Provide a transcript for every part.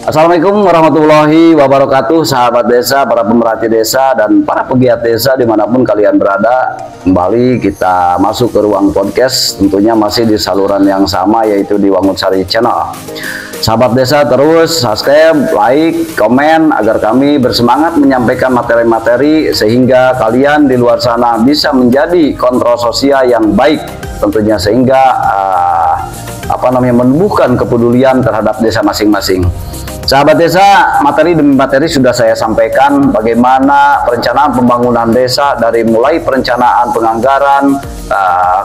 Assalamualaikum warahmatullahi wabarakatuh, sahabat desa, para pemerhati desa, dan para pegiat desa dimanapun kalian berada. Kembali kita masuk ke ruang podcast, tentunya masih di saluran yang sama, yaitu di Wangunsari Channel. Sahabat desa, terus subscribe, like, komen, agar kami bersemangat menyampaikan materi-materi sehingga kalian di luar sana bisa menjadi kontrol sosial yang baik, tentunya sehingga menumbuhkan kepedulian terhadap desa masing-masing. Sahabat desa, materi demi materi sudah saya sampaikan bagaimana perencanaan pembangunan desa dari mulai perencanaan penganggaran,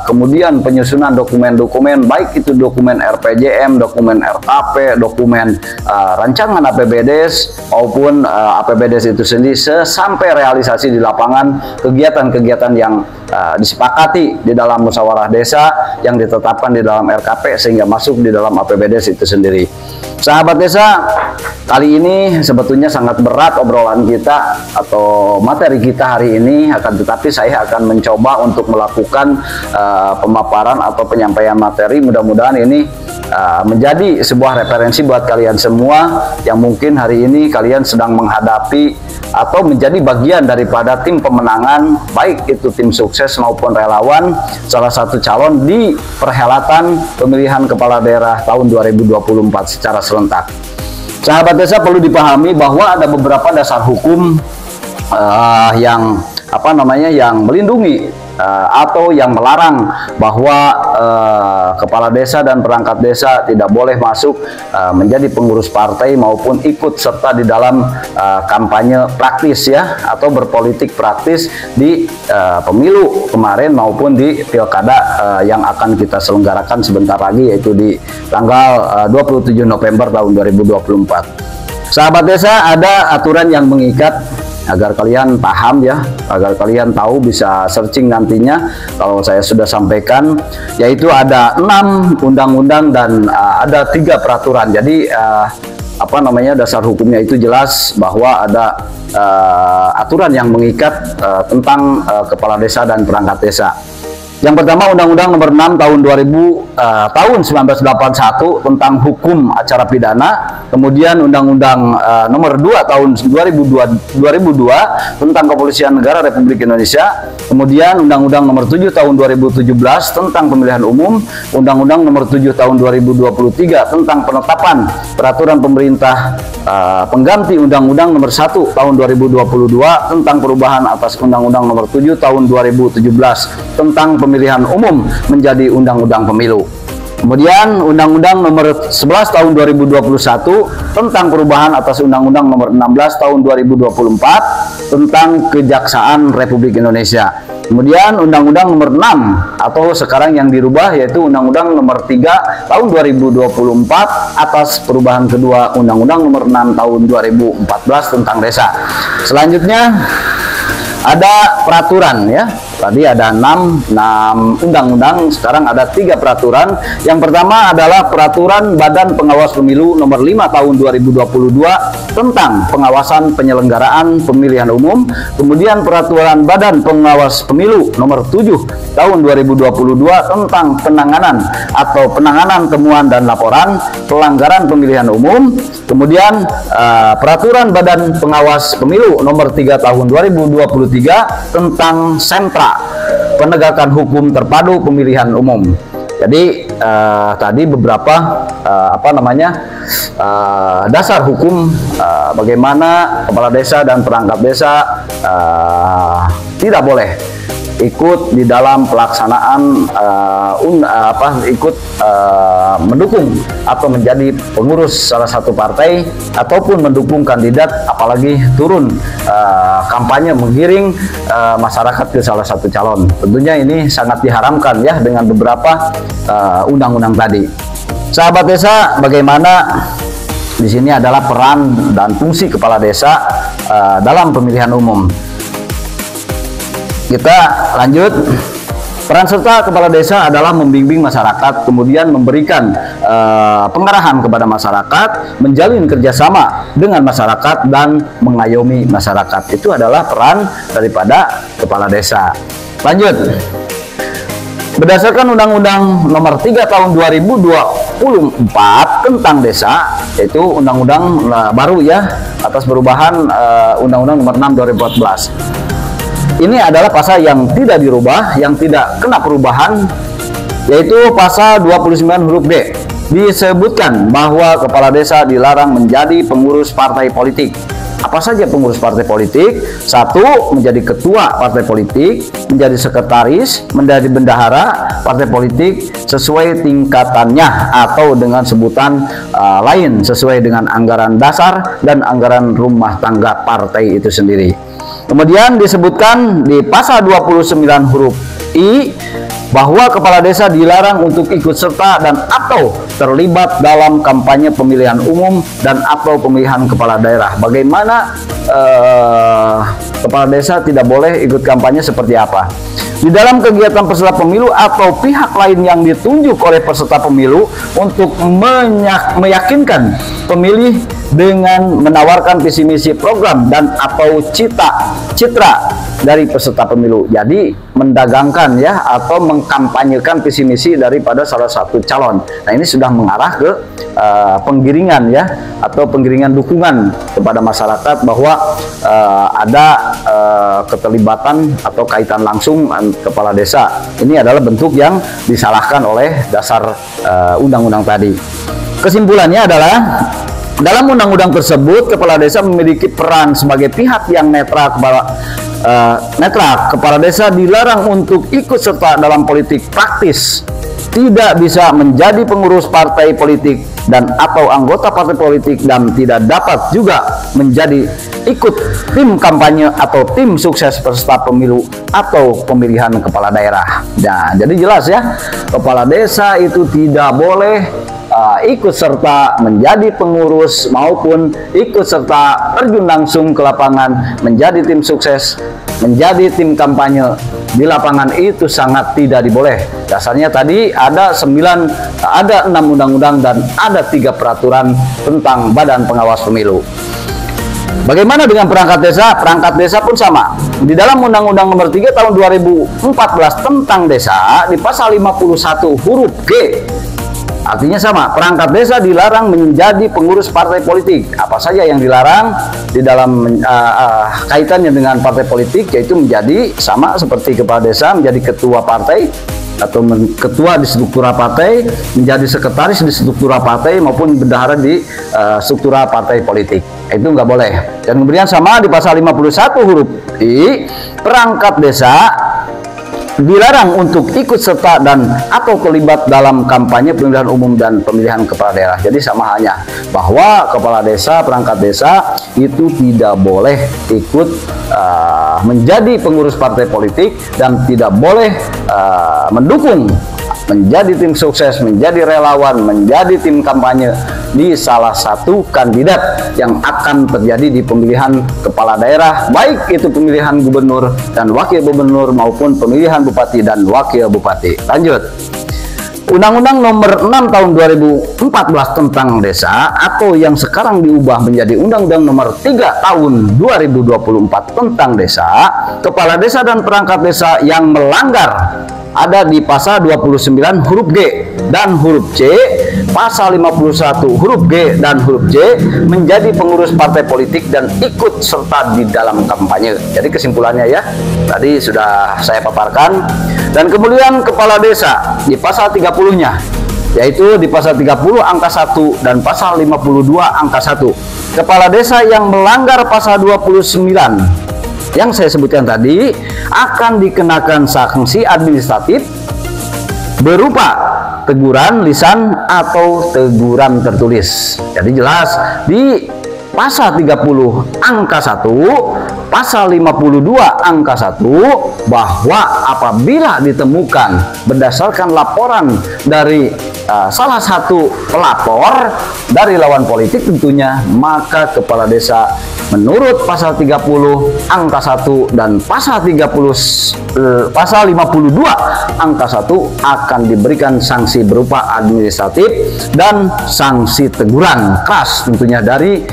kemudian penyusunan dokumen-dokumen, baik itu dokumen RPJM, dokumen RKP, dokumen rancangan APBDes maupun APBDes itu sendiri, sampai realisasi di lapangan kegiatan-kegiatan yang disepakati di dalam musyawarah desa yang ditetapkan di dalam RKP sehingga masuk di dalam APBDes itu sendiri. Sahabat desa, kali ini sebetulnya sangat berat obrolan kita atau materi kita hari ini, tetapi saya akan mencoba untuk melakukan pemaparan atau penyampaian materi. Mudah-mudahan ini menjadi sebuah referensi buat kalian semua yang mungkin hari ini kalian sedang menghadapi atau menjadi bagian daripada tim pemenangan, baik itu tim sukses maupun relawan salah satu calon di perhelatan pemilihan kepala daerah tahun 2024 secara serentak. Sahabat desa, perlu dipahami bahwa ada beberapa dasar hukum yang melindungi atau yang melarang bahwa kepala desa dan perangkat desa tidak boleh masuk menjadi pengurus partai maupun ikut serta di dalam kampanye praktis ya, atau berpolitik praktis di pemilu kemarin maupun di pilkada yang akan kita selenggarakan sebentar lagi, yaitu di tanggal 27 November tahun 2024. Sahabat desa, ada aturan yang mengikat agar kalian paham ya, agar kalian tahu, bisa searching nantinya kalau saya sudah sampaikan, yaitu ada 6 undang-undang dan ada 3 peraturan. Jadi dasar hukumnya itu jelas bahwa ada aturan yang mengikat tentang kepala desa dan perangkat desa. Yang pertama, Undang-Undang Nomor 6 tahun 1981 tentang hukum acara pidana. Kemudian Undang-Undang Nomor 2 tahun 2002 tentang Kepolisian Negara Republik Indonesia. Kemudian Undang-Undang Nomor 7 tahun 2017 tentang Pemilihan Umum. Undang-Undang Nomor 7 tahun 2023 tentang penetapan peraturan pemerintah pengganti Undang-Undang Nomor 1 tahun 2022 tentang perubahan atas Undang-Undang Nomor 7 tahun 2017 tentang pemilihan umum menjadi Undang-Undang Pemilu. Kemudian Undang-Undang Nomor 11 tahun 2021 tentang perubahan atas Undang-Undang Nomor 16 tahun 2024 tentang Kejaksaan Republik Indonesia. Kemudian Undang-Undang Nomor 6 atau sekarang yang dirubah, yaitu Undang-Undang Nomor 3 tahun 2024 atas perubahan kedua Undang-Undang Nomor 6 tahun 2014 tentang desa. Selanjutnya ada peraturan ya. Tadi ada 6 undang-undang, sekarang ada 3 peraturan. Yang pertama adalah Peraturan Badan Pengawas Pemilu Nomor 5 tahun 2022 tentang pengawasan penyelenggaraan pemilihan umum. Kemudian Peraturan Badan Pengawas Pemilu Nomor 7 tahun 2022 tentang penanganan temuan dan laporan pelanggaran pemilihan umum. Kemudian Peraturan Badan Pengawas Pemilu Nomor 3 tahun 2023 tentang sentra penegakan hukum terpadu pemilihan umum. Jadi tadi beberapa dasar hukum bagaimana kepala desa dan perangkat desa tidak boleh ikut di dalam pelaksanaan mendukung atau menjadi pengurus salah satu partai ataupun mendukung kandidat, apalagi turun kampanye menggiring masyarakat ke salah satu calon. Tentunya ini sangat diharamkan ya dengan beberapa undang-undang tadi. Sahabat desa, bagaimana di sini adalah peran dan fungsi kepala desa dalam pemilihan umum. Kita lanjut. Peran serta kepala desa adalah membimbing masyarakat, kemudian memberikan pengarahan kepada masyarakat, menjalin kerjasama dengan masyarakat, dan mengayomi masyarakat. Itu adalah peran daripada kepala desa. Lanjut. Berdasarkan Undang-Undang Nomor 3 Tahun 2024 tentang desa, yaitu undang-undang baru ya, atas perubahan Undang-Undang Nomor 6 2014. Ini adalah pasal yang tidak dirubah, yang tidak kena perubahan, yaitu pasal 29 huruf D. Disebutkan bahwa kepala desa dilarang menjadi pengurus partai politik. Apa saja pengurus partai politik? 1. Menjadi ketua partai politik, menjadi sekretaris, menjadi bendahara partai politik sesuai tingkatannya atau dengan sebutan lain sesuai dengan anggaran dasar dan anggaran rumah tangga partai itu sendiri. Kemudian disebutkan di pasal 29 huruf I bahwa kepala desa dilarang untuk ikut serta dan atau terlibat dalam kampanye pemilihan umum dan atau pemilihan kepala daerah. Bagaimana kepala desa tidak boleh ikut kampanye seperti apa? Di dalam kegiatan peserta pemilu atau pihak lain yang ditunjuk oleh peserta pemilu untuk meyakinkan pemilih dengan menawarkan visi misi program dan atau citra dari peserta pemilu. Jadi mendagangkan ya atau mengkampanyekan visi misi daripada salah satu calon. Nah, ini sudah mengarah ke penggiringan ya atau penggiringan dukungan kepada masyarakat bahwa ada keterlibatan atau kaitan langsung kepala desa. Ini adalah bentuk yang disalahkan oleh dasar undang-undang tadi. Kesimpulannya adalah dalam undang-undang tersebut kepala desa memiliki peran sebagai pihak yang netral. Kepala desa dilarang untuk ikut serta dalam politik praktis, tidak bisa menjadi pengurus partai politik dan atau anggota partai politik, dan tidak dapat juga menjadi ikut tim kampanye atau tim sukses peserta pemilu atau pemilihan kepala daerah. Nah, jadi jelas ya, kepala desa itu tidak boleh ikut serta menjadi pengurus maupun ikut serta terjun langsung ke lapangan menjadi tim sukses, menjadi tim kampanye di lapangan. Itu sangat tidak diboleh. Dasarnya tadi ada 6 undang-undang dan ada 3 peraturan tentang Badan Pengawas Pemilu. Bagaimana dengan perangkat desa? Perangkat desa pun sama. Di dalam Undang-Undang Nomor 3 Tahun 2014 tentang desa, di pasal 51 huruf G, artinya sama, perangkat desa dilarang menjadi pengurus partai politik. Apa saja yang dilarang di dalam kaitannya dengan partai politik, yaitu menjadi sama seperti kepala desa, menjadi ketua partai atau ketua di struktura partai, menjadi sekretaris di struktura partai maupun bendahara di struktura partai politik. Itu nggak boleh. Dan kemudian sama di pasal 51 huruf I, perangkat desa dilarang untuk ikut serta dan atau terlibat dalam kampanye pemilihan umum dan pemilihan kepala daerah. Jadi sama halnya bahwa kepala desa, perangkat desa itu tidak boleh ikut menjadi pengurus partai politik dan tidak boleh mendukung menjadi tim sukses, menjadi relawan, menjadi tim kampanye di salah satu kandidat yang akan terjadi di pemilihan kepala daerah, baik itu pemilihan gubernur dan wakil gubernur maupun pemilihan bupati dan wakil bupati. Lanjut. Undang-Undang Nomor 6 Tahun 2014 tentang desa atau yang sekarang diubah menjadi Undang-Undang Nomor 3 Tahun 2024 tentang desa, kepala desa dan perangkat desa yang melanggar ada di pasal 29 huruf G dan huruf C, pasal 51 huruf G dan huruf C menjadi pengurus partai politik dan ikut serta di dalam kampanye. Jadi kesimpulannya ya, tadi sudah saya paparkan. Dan kemudian kepala desa di pasal 30-nya, yaitu di pasal 30 angka 1 dan pasal 52 angka 1. Kepala desa yang melanggar pasal 29 yang saya sebutkan tadi akan dikenakan sanksi administratif berupa teguran lisan atau teguran tertulis. Jadi jelas di pasal 30 angka 1, pasal 52 angka 1 bahwa apabila ditemukan berdasarkan laporan dari salah satu pelapor dari lawan politik tentunya, maka kepala desa menurut pasal 30 angka 1 dan pasal 52 angka 1 akan diberikan sanksi berupa administratif dan sanksi teguran keras tentunya dari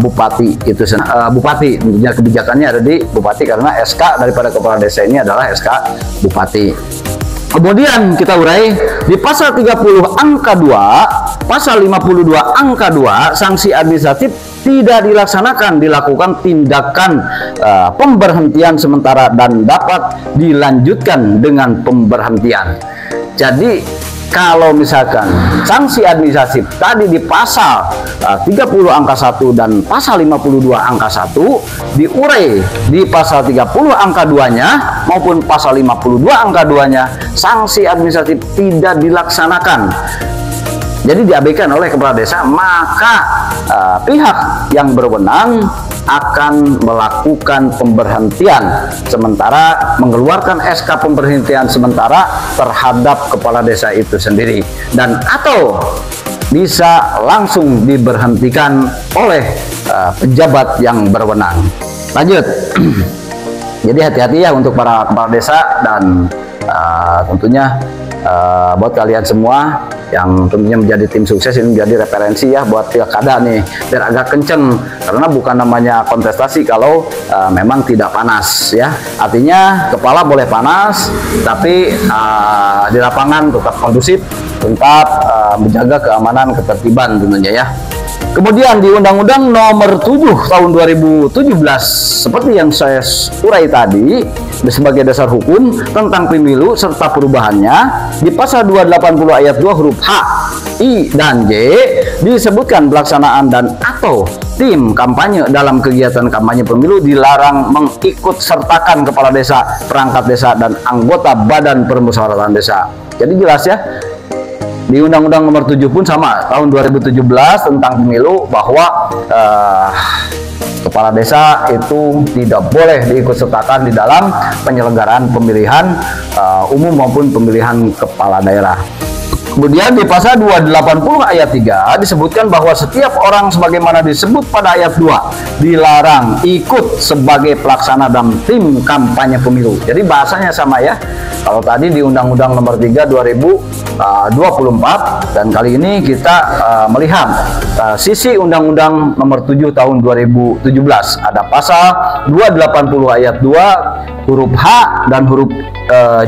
bupati. Itu bupati tentunya, kebijakannya ada di bupati karena SK daripada kepala desa ini adalah SK bupati. Kemudian kita urai di pasal 30 angka 2, pasal 52 angka 2, sanksi administratif tidak dilaksanakan, dilakukan tindakan pemberhentian sementara dan dapat dilanjutkan dengan pemberhentian. Jadi kalau misalkan sanksi administratif tadi di pasal 30 angka 1 dan pasal 52 angka 1 diurai di pasal 30 angka 2-nya maupun pasal 52 angka 2-nya, sanksi administratif tidak dilaksanakan, jadi diabaikan oleh kepala desa, maka pihak yang berwenang akan melakukan pemberhentian sementara, mengeluarkan SK pemberhentian sementara terhadap kepala desa itu sendiri, dan atau bisa langsung diberhentikan oleh pejabat yang berwenang. Lanjut. Jadi hati-hati ya untuk para kepala desa, dan tentunya buat kalian semua yang tentunya menjadi tim sukses ini, menjadi referensi ya buat pilkada nih, biar agak kenceng, karena bukan namanya kontestasi kalau memang tidak panas ya. Artinya kepala boleh panas, tapi di lapangan tetap kondusif, tetap menjaga keamanan, ketertiban tentunya ya. Kemudian di Undang-Undang Nomor 7 Tahun 2017, seperti yang saya urai tadi, sebagai dasar hukum tentang pemilu serta perubahannya, di pasal 280 ayat 2 huruf H, I, dan J disebutkan pelaksanaan dan atau tim kampanye dalam kegiatan kampanye pemilu dilarang mengikut sertakan kepala desa, perangkat desa, dan anggota badan permusyawaratan desa. Jadi jelas ya, di Undang-Undang Nomor 7 pun sama tahun 2017 tentang pemilu, bahwa kepala desa itu tidak boleh diikutsertakan di dalam penyelenggaraan pemilihan umum maupun pemilihan kepala daerah. Kemudian di pasal 280 ayat 3 disebutkan bahwa setiap orang sebagaimana disebut pada ayat 2 dilarang ikut sebagai pelaksana dalam tim kampanye pemilu. Jadi bahasanya sama ya. Kalau tadi di Undang-Undang Nomor 3 2024, dan kali ini kita melihat sisi Undang-Undang Nomor 7 Tahun 2017. Ada pasal 280 ayat 2 huruf H dan huruf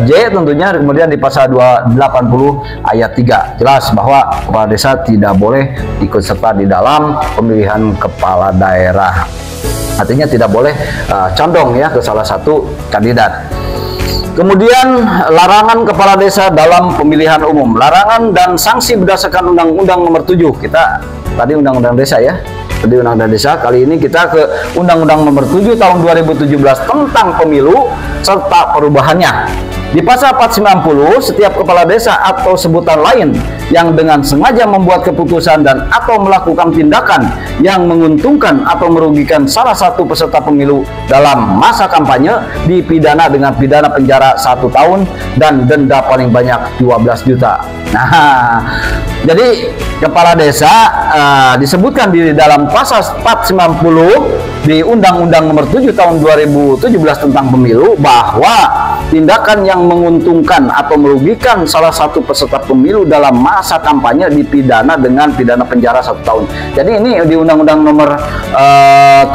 J tentunya. Kemudian di pasal 280 ayat 3 jelas bahwa kepala desa tidak boleh ikut serta di dalam pemilihan kepala daerah. Artinya tidak boleh condong ya ke salah satu kandidat. Kemudian larangan kepala desa dalam pemilihan umum, larangan dan sanksi berdasarkan Undang-Undang Nomor 7. Kita tadi Undang-Undang Desa ya, tadi Undang-Undang Desa, kali ini kita ke Undang-Undang Nomor 7 Tahun 2017 tentang pemilu serta perubahannya. Di pasal 490, setiap kepala desa atau sebutan lain yang dengan sengaja membuat keputusan dan atau melakukan tindakan yang menguntungkan atau merugikan salah satu peserta pemilu dalam masa kampanye dipidana dengan pidana penjara 1 tahun dan denda paling banyak 12 juta. Nah, jadi kepala desa disebutkan di dalam pasal 490 di Undang-Undang Nomor 7 Tahun 2017 tentang pemilu, bahwa tindakan yang menguntungkan atau merugikan salah satu peserta pemilu dalam masa kampanye dipidana dengan pidana penjara 1 tahun. Jadi ini di Undang-Undang Nomor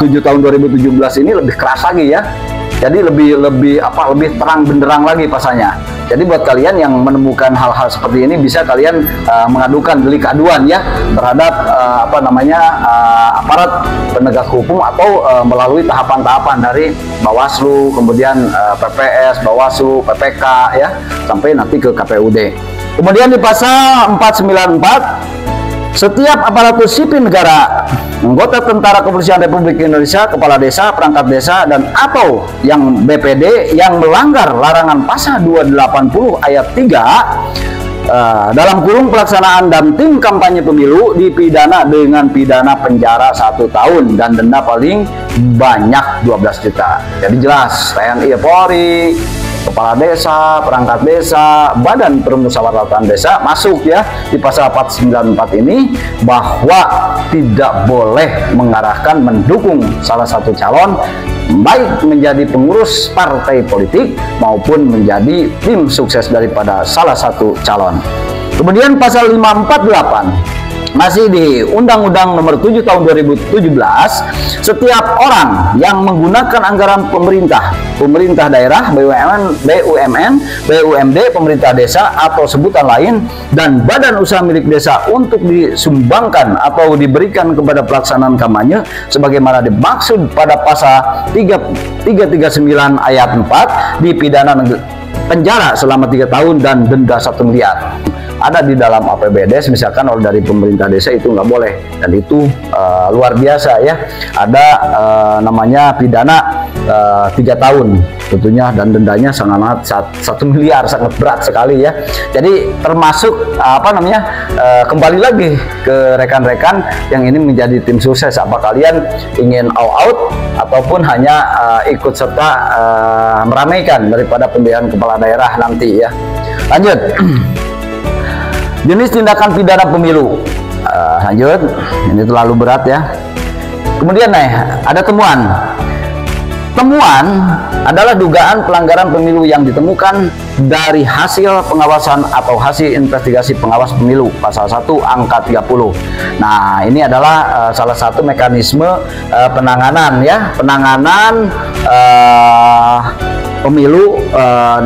7 Tahun 2017 ini lebih keras lagi ya. Jadi lebih terang benderang lagi pasalnya. Jadi buat kalian yang menemukan hal-hal seperti ini, bisa kalian mengadukan delik aduan ya terhadap aparat penegak hukum, atau melalui tahapan-tahapan dari Bawaslu, kemudian PPS, Bawaslu, PPK ya, sampai nanti ke KPUD. Kemudian di pasal 494, setiap aparatur sipil negara, anggota tentara kepolisian Republik Indonesia, kepala desa, perangkat desa, dan atau yang BPD yang melanggar larangan pasal 280 ayat 3 dalam kurung pelaksanaan dan tim kampanye pemilu dipidana dengan pidana penjara 1 tahun dan denda paling banyak 12 juta. Jadi jelas TNI, Polri, kepala desa, perangkat desa, badan permusyawaratan desa masuk ya di pasal 494 ini, bahwa tidak boleh mengarahkan mendukung salah satu calon, baik menjadi pengurus partai politik maupun menjadi tim sukses daripada salah satu calon. Kemudian pasal 548, masih di Undang-Undang Nomor 7 Tahun 2017, setiap orang yang menggunakan anggaran pemerintah daerah, BUMN, BUMD, pemerintah desa atau sebutan lain, dan badan usaha milik desa untuk disumbangkan atau diberikan kepada pelaksanaan kampanye sebagaimana dimaksud pada pasal 339 ayat 4 dipidana penjara selama 3 tahun dan denda 1 miliar. Ada di dalam APBDes, misalkan kalau dari pemerintah desa itu nggak boleh, dan itu luar biasa ya. Ada namanya pidana 3 tahun tentunya, dan dendanya sangat 1 miliar, sangat berat sekali ya. Jadi termasuk kembali lagi ke rekan-rekan yang ini menjadi tim sukses, apa kalian ingin all out ataupun hanya ikut serta meramaikan daripada pemilihan kepala daerah nanti ya. Lanjut. Jenis tindakan pidana pemilu. Lanjut, ini terlalu berat ya. Kemudian ada temuan. Temuan adalah dugaan pelanggaran pemilu yang ditemukan dari hasil pengawasan atau hasil investigasi pengawas pemilu, pasal 1 angka 30. Nah, ini adalah salah satu mekanisme penanganan ya, penanganan pemilu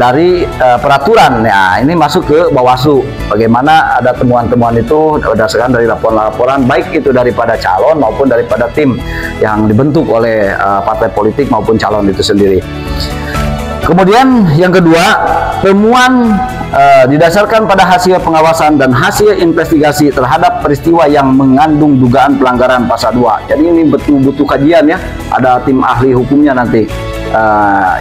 dari peraturan. Nah, ini masuk ke Bawaslu. Bagaimana ada temuan-temuan itu berdasarkan dari laporan-laporan, baik itu daripada calon maupun daripada tim yang dibentuk oleh partai politik maupun calon itu sendiri. Kemudian yang kedua, temuan didasarkan pada hasil pengawasan dan hasil investigasi terhadap peristiwa yang mengandung dugaan pelanggaran pasal 2. Jadi ini betul-betul kajian ya, ada tim ahli hukumnya nanti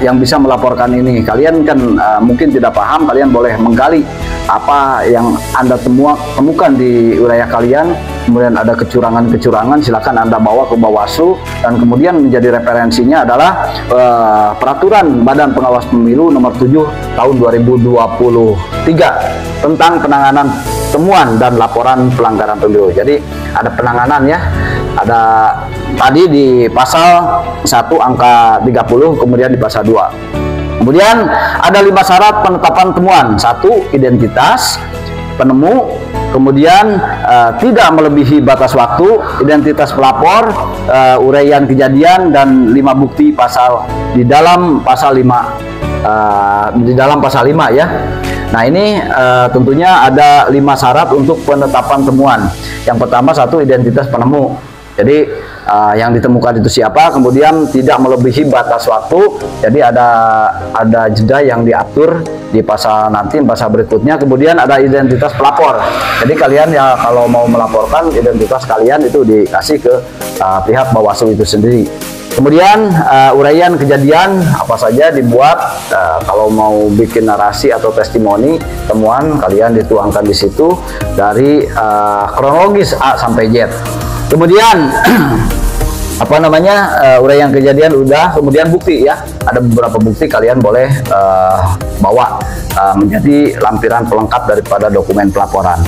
yang bisa melaporkan ini. Kalian kan mungkin tidak paham, kalian boleh menggali apa yang Anda temukan di wilayah kalian, kemudian ada kecurangan-kecurangan, silakan Anda bawa ke Bawaslu, dan kemudian menjadi referensinya adalah peraturan Badan Pengawas Pemilu Nomor 7 Tahun 2023 tentang penanganan temuan dan laporan pelanggaran pemilu. Jadi ada penanganan ya, ada tadi di pasal 1 angka 30, kemudian di pasal 2. Kemudian ada 5 syarat penetapan temuan. 1, identitas penemu, kemudian tidak melebihi batas waktu, identitas pelapor, uraian kejadian, dan 5 bukti di dalam pasal 5 ya. Nah, ini tentunya ada 5 syarat untuk penetapan temuan. Yang pertama, 1, identitas penemu. Jadi yang ditemukan itu siapa, kemudian tidak melebihi batas waktu. Jadi ada jeda yang diatur di pasal berikutnya. Kemudian ada identitas pelapor. Jadi kalian ya kalau mau melaporkan, identitas kalian itu dikasih ke pihak Bawaslu itu sendiri. Kemudian uraian kejadian apa saja dibuat, kalau mau bikin narasi atau testimoni temuan, kalian dituangkan di situ dari kronologis A sampai Z. Kemudian uraian kejadian udah, kemudian bukti ya. Ada beberapa bukti kalian boleh bawa menjadi lampiran pelengkap daripada dokumen pelaporan.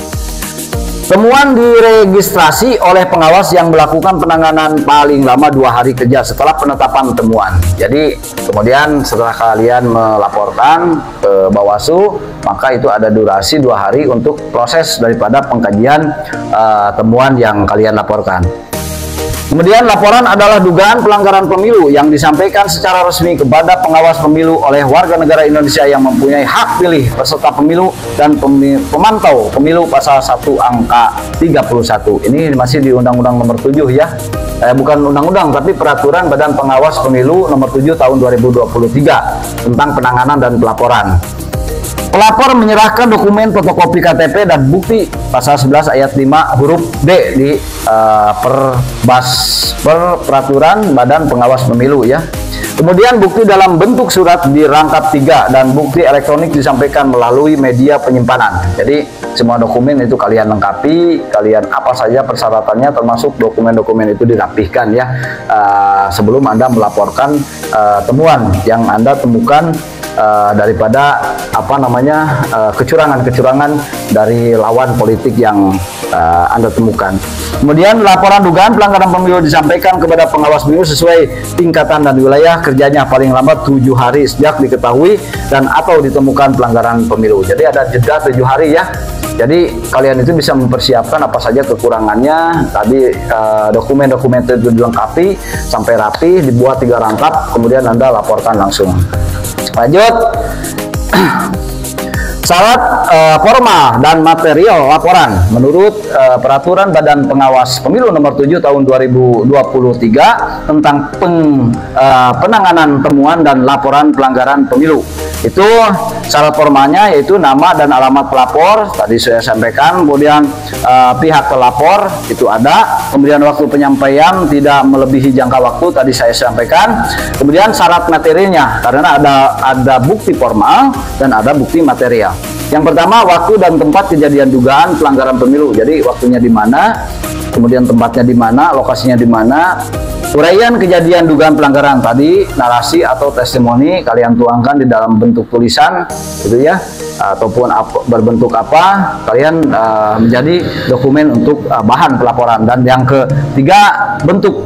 Temuan diregistrasi oleh pengawas yang melakukan penanganan paling lama 2 hari kerja setelah penetapan temuan. Jadi kemudian setelah kalian melaporkan ke Bawaslu, maka itu ada durasi 2 hari untuk proses daripada pengkajian temuan yang kalian laporkan. Kemudian laporan adalah dugaan pelanggaran pemilu yang disampaikan secara resmi kepada pengawas pemilu oleh warga negara Indonesia yang mempunyai hak pilih peserta pemilu dan pemantau pemilu pasal 1 angka 31. Ini masih di Undang-Undang Nomor 7 ya. Bukan undang-undang tapi peraturan Badan Pengawas Pemilu Nomor 7 Tahun 2023 tentang penanganan dan pelaporan. Pelapor menyerahkan dokumen fotokopi KTP dan bukti pasal 11 ayat 5 huruf D di peraturan Badan Pengawas Pemilu ya. Kemudian bukti dalam bentuk surat dirangkap 3 dan bukti elektronik disampaikan melalui media penyimpanan. Jadi semua dokumen itu kalian lengkapi, kalian apa saja persyaratannya, termasuk dokumen-dokumen itu dirapihkan ya sebelum Anda melaporkan temuan yang Anda temukan daripada kecurangan-kecurangan dari lawan politik yang Anda temukan. Kemudian laporan dugaan pelanggaran pemilu disampaikan kepada pengawas pemilu sesuai tingkatan dan wilayah kerjanya paling lambat 7 hari sejak diketahui dan atau ditemukan pelanggaran pemilu. Jadi ada jeda 7 hari ya. Jadi kalian itu bisa mempersiapkan apa saja kekurangannya. Tadi dokumen-dokumen itu dilengkapi sampai rapi, dibuat 3 rangkap, kemudian Anda laporkan langsung. Lanjut. Syarat formal dan material laporan menurut Peraturan Badan Pengawas Pemilu Nomor 7 Tahun 2023 tentang penanganan temuan dan laporan pelanggaran pemilu. Itu syarat formalnya yaitu nama dan alamat pelapor, tadi saya sampaikan, kemudian pihak pelapor itu ada, kemudian waktu penyampaian tidak melebihi jangka waktu, tadi saya sampaikan, kemudian syarat materinya karena ada bukti formal dan ada bukti material. Yang pertama, waktu dan tempat kejadian dugaan pelanggaran pemilu. Jadi waktunya di mana, kemudian tempatnya di mana, lokasinya di mana. Uraian kejadian dugaan pelanggaran tadi, narasi atau testimoni kalian tuangkan di dalam bentuk tulisan, gitu ya, ataupun berbentuk apa, kalian menjadi dokumen untuk bahan pelaporan. Dan yang ketiga, bentuk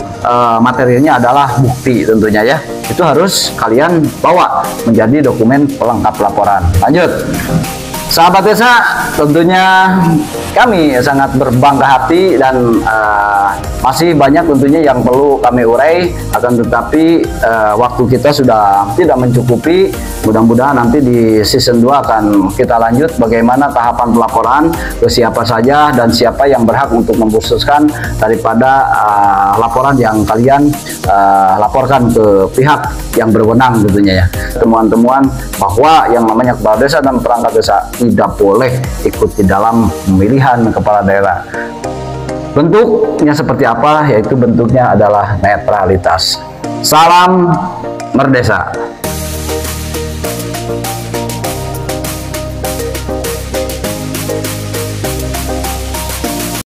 materialnya adalah bukti tentunya ya. Itu harus kalian bawa menjadi dokumen pelengkap laporan. Lanjut. Sahabat desa, tentunya kami sangat berbangga hati dan masih banyak tentunya yang perlu kami urai, akan tetapi waktu kita sudah tidak mencukupi. Mudah-mudahan nanti di season 2 akan kita lanjut bagaimana tahapan pelaporan ke siapa saja dan siapa yang berhak untuk memkhususkan daripada laporan yang kalian laporkan ke pihak yang berwenang tentunya ya. Temuan-temuan bahwa yang namanya kepala desa dan perangkat desa tidak boleh ikut di dalam pemilihan kepala daerah. Bentuknya seperti apa? Yaitu bentuknya adalah netralitas. Salam Merdesa.